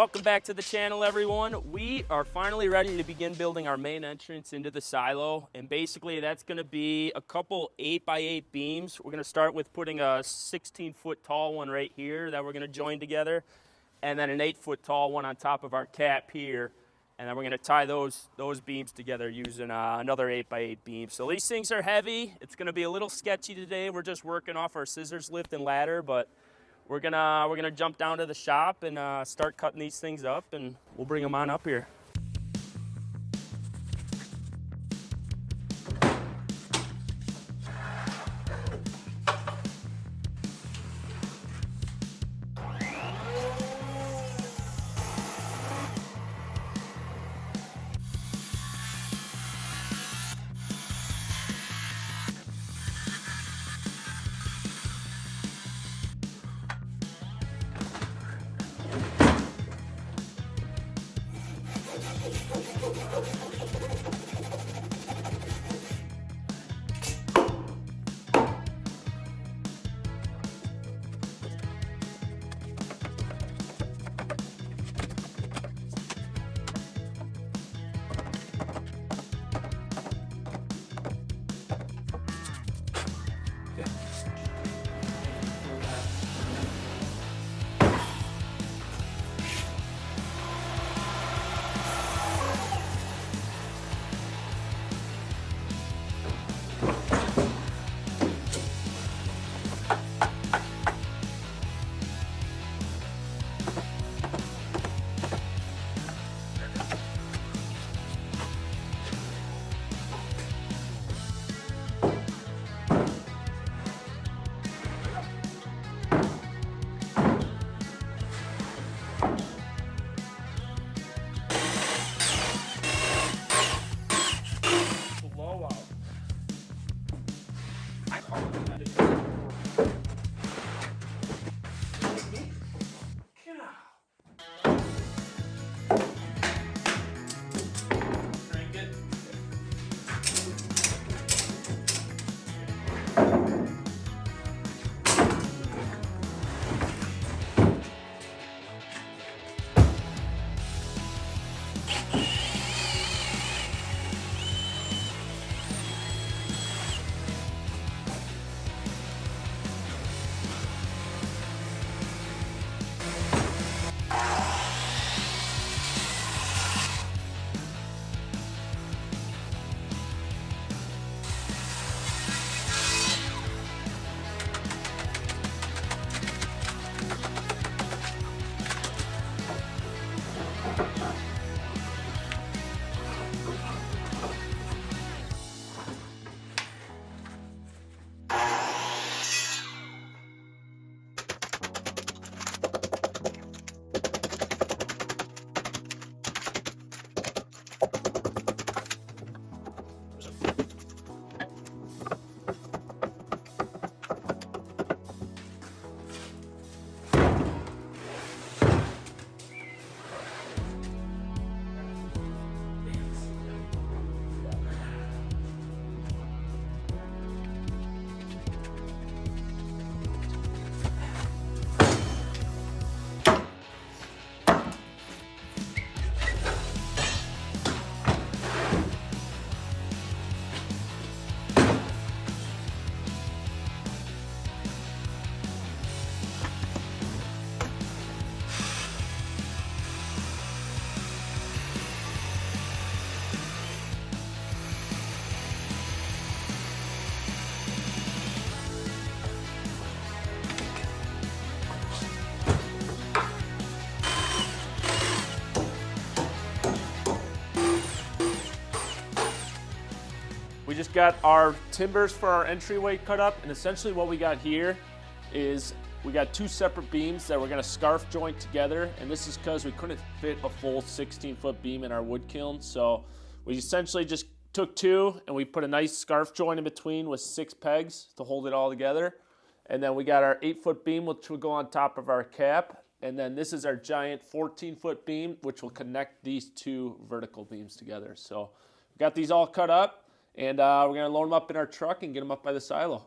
Welcome back to the channel, everyone. We are finally ready to begin building our main entrance into the silo, and basically that's going to be a couple 8x8 beams. We're going to start with putting a 16-foot tall one right here that we're going to join together, and then an 8-foot tall one on top of our cap here, and then we're going to tie those beams together using another 8x8 beam. So these things are heavy. It's going to be a little sketchy today. We're just working off our scissors lift and ladder, but we're gonna jump down to the shop and start cutting these things up, and we'll bring them on up here. We just got our timbers for our entryway cut up, and essentially what we got here is we got two separate beams that we're gonna scarf joint together, and this is because we couldn't fit a full 16-foot beam in our wood kiln, so we essentially just took two and we put a nice scarf joint in between with 6 pegs to hold it all together, and then we got our 8-foot beam which will go on top of our cap, and then this is our giant 14-foot beam which will connect these two vertical beams together. So we got these all cut up, and we're going to load them up in our truck and get them up by the silo.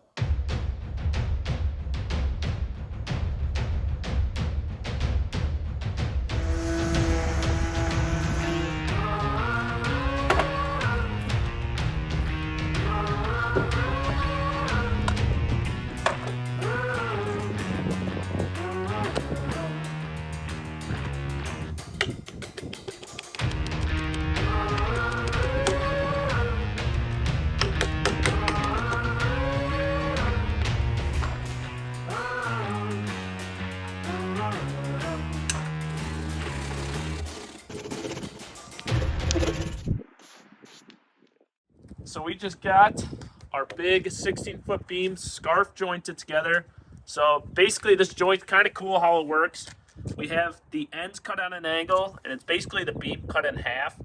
so we just got our big 16-foot beams scarf jointed together. So basically this joint's kind of cool how it works. We have the ends cut on an angle, and it's basically the beam cut in half.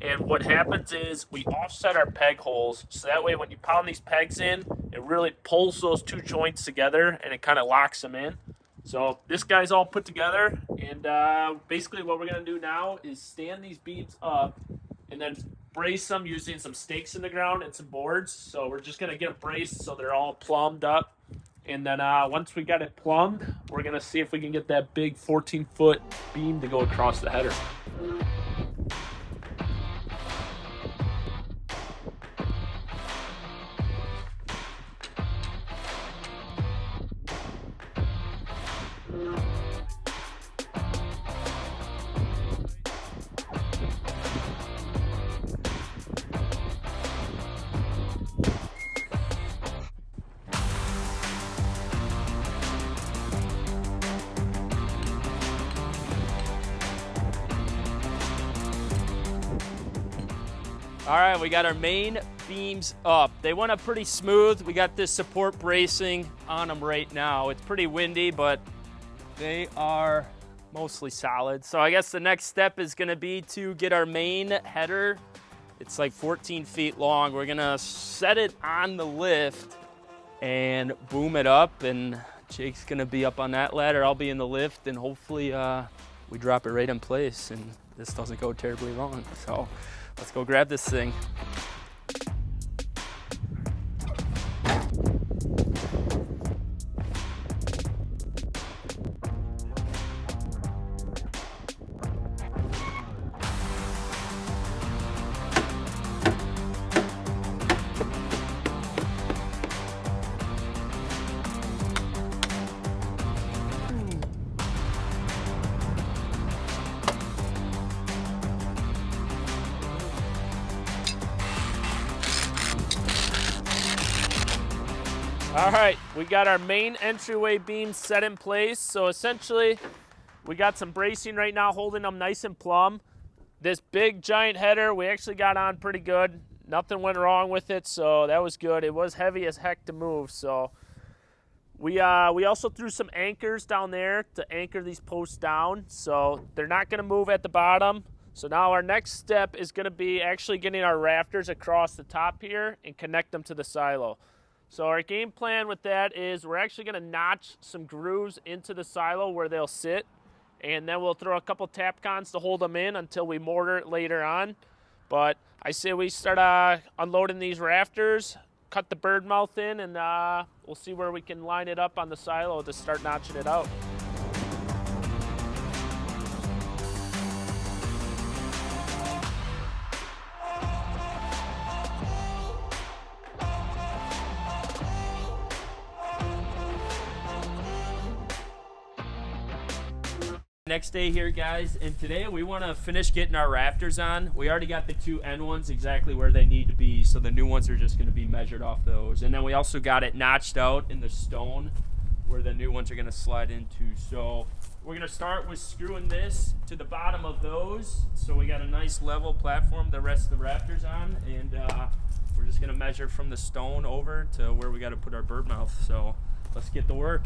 And what happens is we offset our peg holes, so that way when you pound these pegs in, it really pulls those two joints together and it kind of locks them in. So this guy's all put together, and basically what we're going to do now is stand these beams up and then brace them using some stakes in the ground and some boards. So we're just going to get them braced so they're all plumbed up. And then once we got it plumbed, we're going to see if we can get that big 14-foot beam to go across the header. All right, we got our main beams up. They went up pretty smooth. We got this support bracing on them right now. It's pretty windy, but they are mostly solid. So I guess the next step is gonna be to get our main header. It's like 14 feet long. We're gonna set it on the lift and boom it up, and Jake's gonna be up on that ladder. I'll be in the lift, and hopefully we drop it right in place and this doesn't go terribly wrong. So let's go grab this thing. All right, we got our main entryway beams set in place. So essentially, we got some bracing right now holding them nice and plumb. This big giant header, we actually got on pretty good. Nothing went wrong with it, so that was good. It was heavy as heck to move, so we also threw some anchors down there to anchor these posts down, so they're not gonna move at the bottom. So now our next step is gonna be actually getting our rafters across the top here and connect them to the silo. So our game plan with that is we're actually gonna notch some grooves into the silo where they'll sit, and then we'll throw a couple Tapcons to hold them in until we mortar it later on. But I say we start unloading these rafters, cut the bird mouth in, and we'll see where we can line it up on the silo to start notching it out. Next day here, guys, and today we want to finish getting our rafters on. We already got the two end ones exactly where they need to be, so the new ones are just going to be measured off those. And then we also got it notched out in the stone where the new ones are going to slide into. So we're going to start with screwing this to the bottom of those, so we got a nice level platform the rest of the rafters on, and we're just going to measure from the stone over to where we got to put our bird mouth. So let's get to work.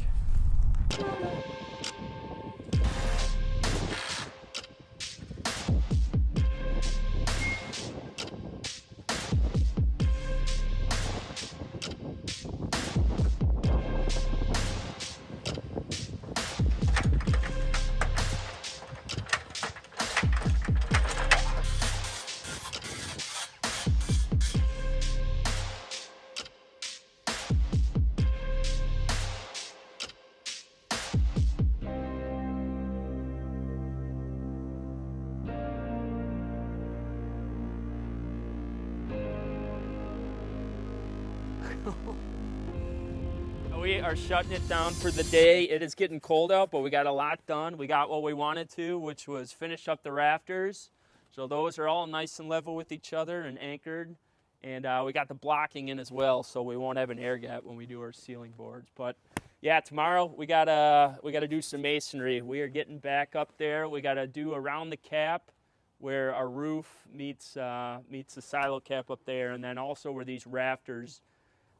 We are shutting it down for the day. It is getting cold out, but we got a lot done. We got what we wanted to, which was finish up the rafters. So those are all nice and level with each other and anchored. And we got the blocking in as well, so we won't have an air gap when we do our ceiling boards. But yeah, tomorrow we gotta do some masonry. We are getting back up there. We gotta do around the cap. where our roof meets the silo cap up there, and then also where these rafters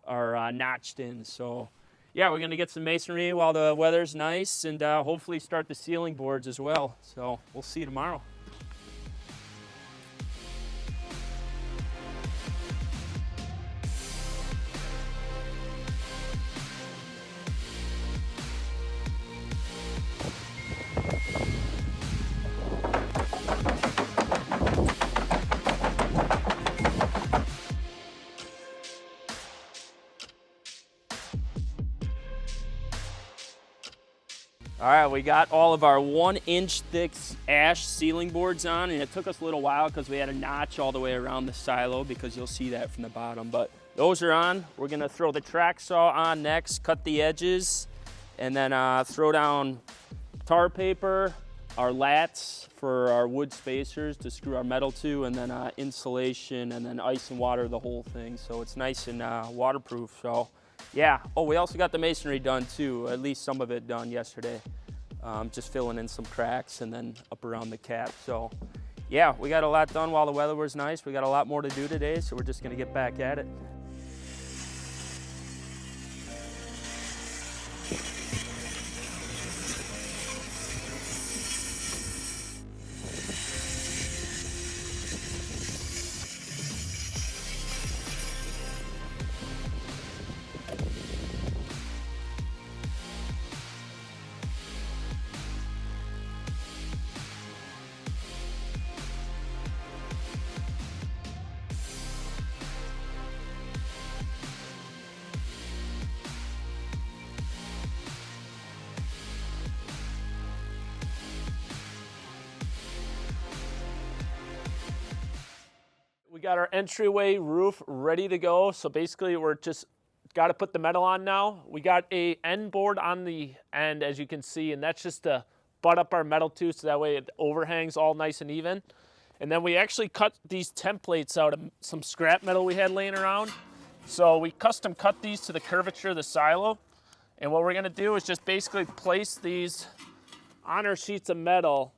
are notched in. So yeah, we're gonna get some masonry while the weather's nice, and hopefully start the ceiling boards as well. So we'll see you tomorrow. All right, we got all of our 1-inch thick ash ceiling boards on, and it took us a little while because we had a notch all the way around the silo, because you'll see that from the bottom, but those are on. We're gonna throw the track saw on next, cut the edges, and then throw down tar paper, our lats for our wood spacers to screw our metal to, and then insulation, and then ice and water the whole thing, so it's nice and waterproof. So yeah. Oh, we also got the masonry done too, at least some of it done yesterday. Just filling in some cracks and then up around the cap. So yeah, we got a lot done while the weather was nice. We got a lot more to do today, so we're just gonna get back at it. We got our entryway roof ready to go. So basically we're just got to put the metal on now. We got a end board on the end, as you can see, and that's just to butt up our metal to, so that way it overhangs all nice and even. And then we actually cut these templates out of some scrap metal we had laying around. So we custom cut these to the curvature of the silo. And what we're gonna do is just basically place these on our sheets of metal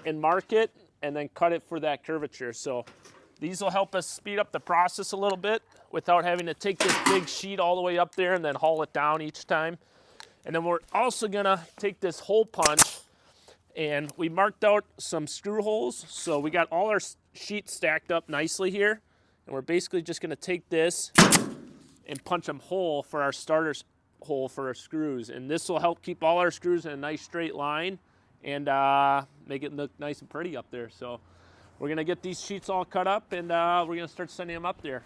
and mark it, and then cut it for that curvature. So these will help us speed up the process a little bit without having to take this big sheet all the way up there and then haul it down each time. And then we're also gonna take this hole punch, and we marked out some screw holes. So we got all our sheets stacked up nicely here. And we're basically just gonna take this and punch them hole for our starter hole for our screws. And this will help keep all our screws in a nice straight line and make it look nice and pretty up there. So we're gonna get these sheets all cut up, and we're gonna start sending them up there.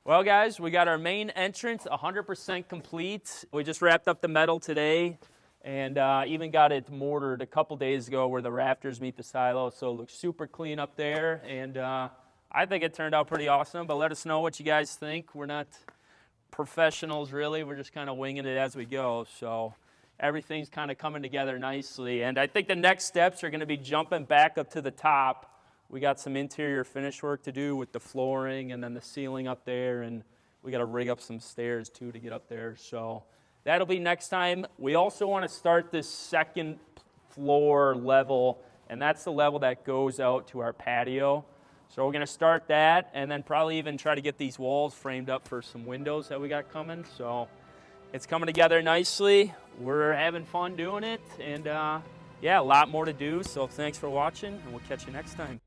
Well guys, we got our main entrance 100% complete. We just wrapped up the metal today, and even got it mortared a couple days ago where the rafters meet the silo, so it looks super clean up there, and I think it turned out pretty awesome. But let us know what you guys think. We're not professionals really, we're just kind of winging it as we go, so everything's kind of coming together nicely. And I think the next steps are going to be jumping back up to the top. We got some interior finish work to do with the flooring and then the ceiling up there, and we got to rig up some stairs too to get up there, so that'll be next time. We also want to start this second floor level, and that's the level that goes out to our patio. So we're going to start that, and then probably even try to get these walls framed up for some windows that we got coming. So it's coming together nicely. We're having fun doing it, and yeah, a lot more to do. So thanks for watching, and we'll catch you next time.